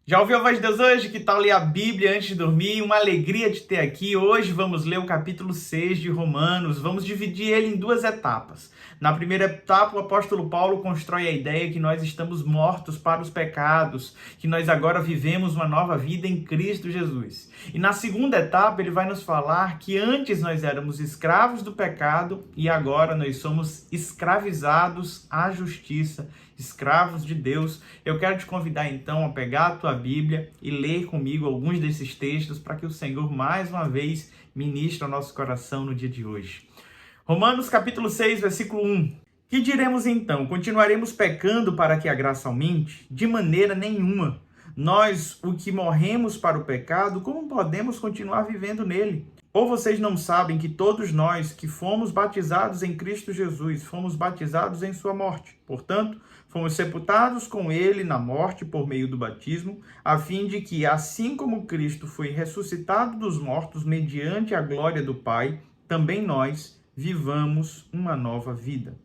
Já ouviu a voz de Deus hoje? Que tal ler a Bíblia antes de dormir? Uma alegria de ter aqui. Hoje vamos ler o capítulo 6 de Romanos. Vamos dividir ele em duas etapas. Na primeira etapa, o apóstolo Paulo constrói a ideia que nós estamos mortos para os pecados, que nós agora vivemos uma nova vida em Cristo Jesus. E na segunda etapa, ele vai nos falar que antes nós éramos escravos do pecado e agora nós somos escravizados à justiça, escravos de Deus. Eu quero te convidar então a pegar a tua Bíblia e ler comigo alguns desses textos para que o Senhor mais uma vez ministre ao nosso coração no dia de hoje. Romanos capítulo 6, versículo 1. Que diremos então? Continuaremos pecando para que a graça aumente? De maneira nenhuma. Nós, o que morremos para o pecado, como podemos continuar vivendo nele? Ou vocês não sabem que todos nós que fomos batizados em Cristo Jesus, fomos batizados em sua morte? Portanto, fomos sepultados com ele na morte por meio do batismo, a fim de que, assim como Cristo foi ressuscitado dos mortos mediante a glória do Pai, também nós vivamos uma nova vida.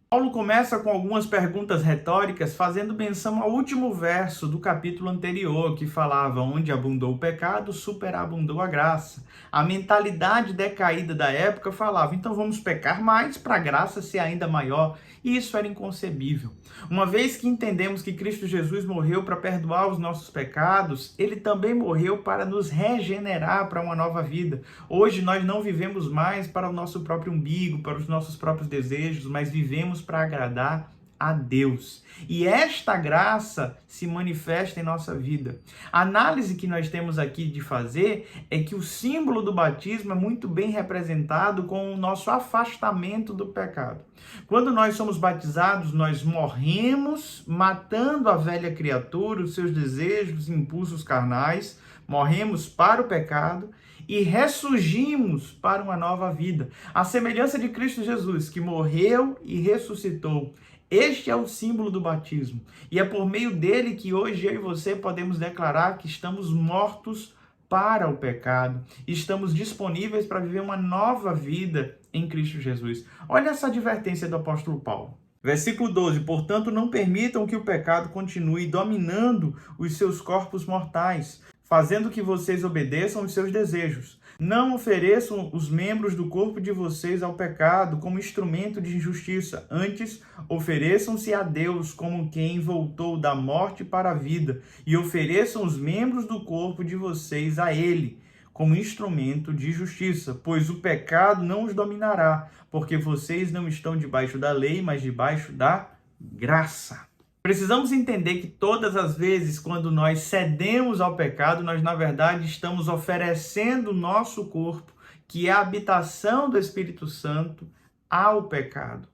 Paulo começa com algumas perguntas retóricas, fazendo menção ao último verso do capítulo anterior, que falava: onde abundou o pecado, superabundou a graça. A mentalidade decaída da época falava: então vamos pecar mais para a graça ser ainda maior. E isso era inconcebível. Uma vez que entendemos que Cristo Jesus morreu para perdoar os nossos pecados, ele também morreu para nos regenerar para uma nova vida. Hoje nós não vivemos mais para o nosso próprio umbigo, para os nossos próprios desejos, mas vivemos para agradar a Deus. E esta graça se manifesta em nossa vida. A análise que nós temos aqui de fazer é que o símbolo do batismo é muito bem representado com o nosso afastamento do pecado. Quando nós somos batizados, nós morremos, matando a velha criatura, os seus desejos e impulsos carnais, morremos para o pecado e ressurgimos para uma nova vida. A semelhança de Cristo Jesus, que morreu e ressuscitou. Este é o símbolo do batismo. E é por meio dele que hoje eu e você podemos declarar que estamos mortos para o pecado. Estamos disponíveis para viver uma nova vida em Cristo Jesus. Olha essa advertência do apóstolo Paulo. Versículo 12. Portanto, não permitam que o pecado continue dominando os seus corpos mortais, fazendo que vocês obedeçam os seus desejos. Não ofereçam os membros do corpo de vocês ao pecado como instrumento de injustiça. Antes, ofereçam-se a Deus como quem voltou da morte para a vida, e ofereçam os membros do corpo de vocês a Ele como instrumento de justiça, pois o pecado não os dominará, porque vocês não estão debaixo da lei, mas debaixo da graça. Precisamos entender que todas as vezes quando nós cedemos ao pecado, nós na verdade estamos oferecendo o nosso corpo, que é a habitação do Espírito Santo, ao pecado.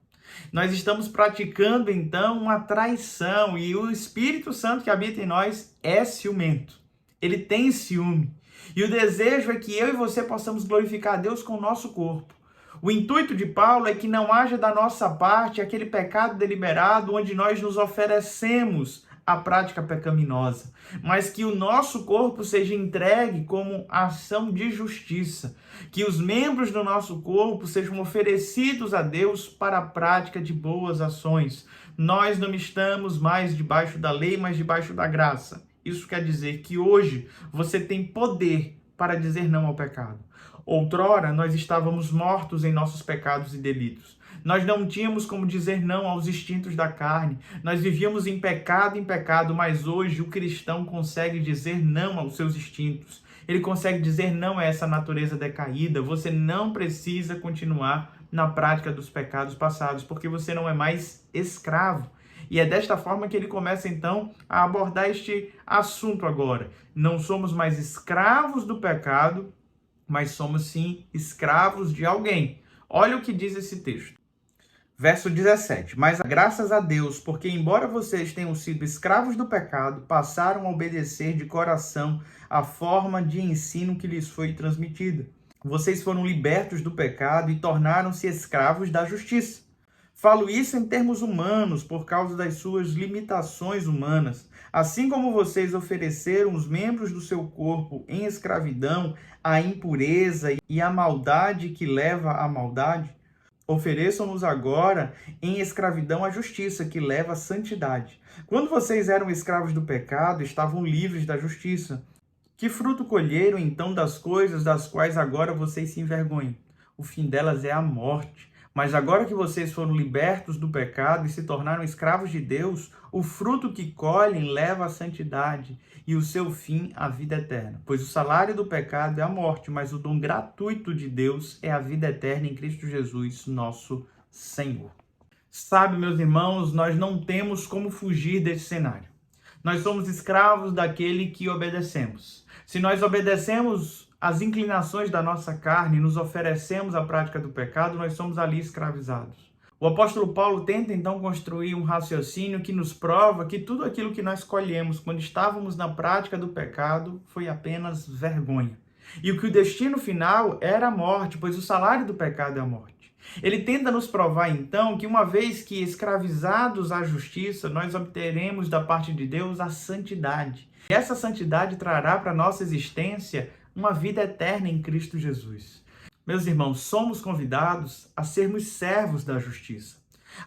Nós estamos praticando então uma traição, e o Espírito Santo que habita em nós é ciumento. Ele tem ciúme. E o desejo é que eu e você possamos glorificar a Deus com o nosso corpo. O intuito de Paulo é que não haja da nossa parte aquele pecado deliberado onde nós nos oferecemos à prática pecaminosa, mas que o nosso corpo seja entregue como ação de justiça, que os membros do nosso corpo sejam oferecidos a Deus para a prática de boas ações. Nós não estamos mais debaixo da lei, mas debaixo da graça. Isso quer dizer que hoje você tem poder para dizer não ao pecado. Outrora, nós estávamos mortos em nossos pecados e delitos. Nós não tínhamos como dizer não aos instintos da carne. Nós vivíamos em pecado, mas hoje o cristão consegue dizer não aos seus instintos. Ele consegue dizer não a essa natureza decaída. Você não precisa continuar na prática dos pecados passados, porque você não é mais escravo. E é desta forma que ele começa, então, a abordar este assunto agora. Não somos mais escravos do pecado, mas somos, sim, escravos de alguém. Olha o que diz esse texto. Verso 17. Mas graças a Deus, porque embora vocês tenham sido escravos do pecado, passaram a obedecer de coração a forma de ensino que lhes foi transmitida. Vocês foram libertos do pecado e tornaram-se escravos da justiça. Falo isso em termos humanos, por causa das suas limitações humanas. Assim como vocês ofereceram os membros do seu corpo em escravidão à impureza e à maldade que leva à maldade, Ofereçam-nos agora em escravidão à justiça, que leva à santidade. Quando vocês eram escravos do pecado, estavam livres da justiça. Que fruto colheram então das coisas das quais agora vocês se envergonham? O fim delas é a morte. Mas agora que vocês foram libertos do pecado e se tornaram escravos de Deus, o fruto que colhem leva à santidade e o seu fim à vida eterna. Pois o salário do pecado é a morte, mas o dom gratuito de Deus é a vida eterna em Cristo Jesus, nosso Senhor. Sabe, meus irmãos, nós não temos como fugir desse cenário. Nós somos escravos daquele que obedecemos. Se nós obedecemos às inclinações da nossa carne, nos oferecemos à prática do pecado, nós somos ali escravizados. O apóstolo Paulo tenta então construir um raciocínio que nos prova que tudo aquilo que nós colhemos quando estávamos na prática do pecado foi apenas vergonha. E que o destino final era a morte, pois o salário do pecado é a morte. Ele tenta nos provar, então, que uma vez que escravizados à justiça, nós obteremos da parte de Deus a santidade. E essa santidade trará para a nossa existência uma vida eterna em Cristo Jesus. Meus irmãos, somos convidados a sermos servos da justiça,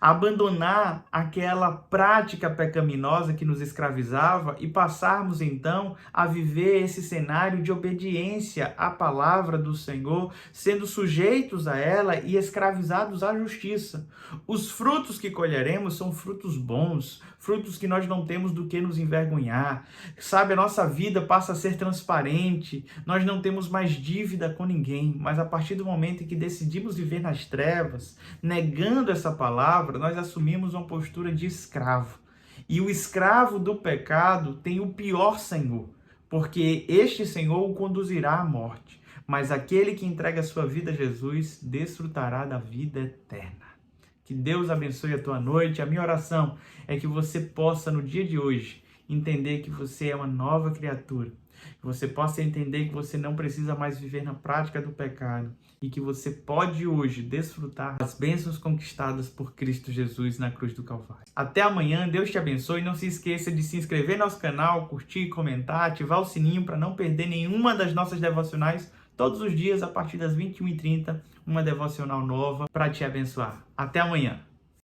a abandonar aquela prática pecaminosa que nos escravizava e passarmos então a viver esse cenário de obediência à palavra do Senhor, sendo sujeitos a ela e escravizados à justiça. Os frutos que colheremos são frutos bons, frutos que nós não temos do que nos envergonhar. Sabe, a nossa vida passa a ser transparente, nós não temos mais dívida com ninguém, mas a partir do momento em que decidimos viver nas trevas, negando essa palavra, nós assumimos uma postura de escravo. E o escravo do pecado tem o pior senhor, porque este senhor o conduzirá à morte. Mas aquele que entrega a sua vida a Jesus desfrutará da vida eterna. Que Deus abençoe a tua noite. A minha oração é que você possa, no dia de hoje, entender que você é uma nova criatura. Que você possa entender que você não precisa mais viver na prática do pecado e que você pode hoje desfrutar das bênçãos conquistadas por Cristo Jesus na cruz do Calvário. Até amanhã, Deus te abençoe. Não se esqueça de se inscrever no nosso canal, curtir, comentar, ativar o sininho para não perder nenhuma das nossas devocionais. Todos os dias, a partir das 21h30, uma devocional nova para te abençoar. Até amanhã!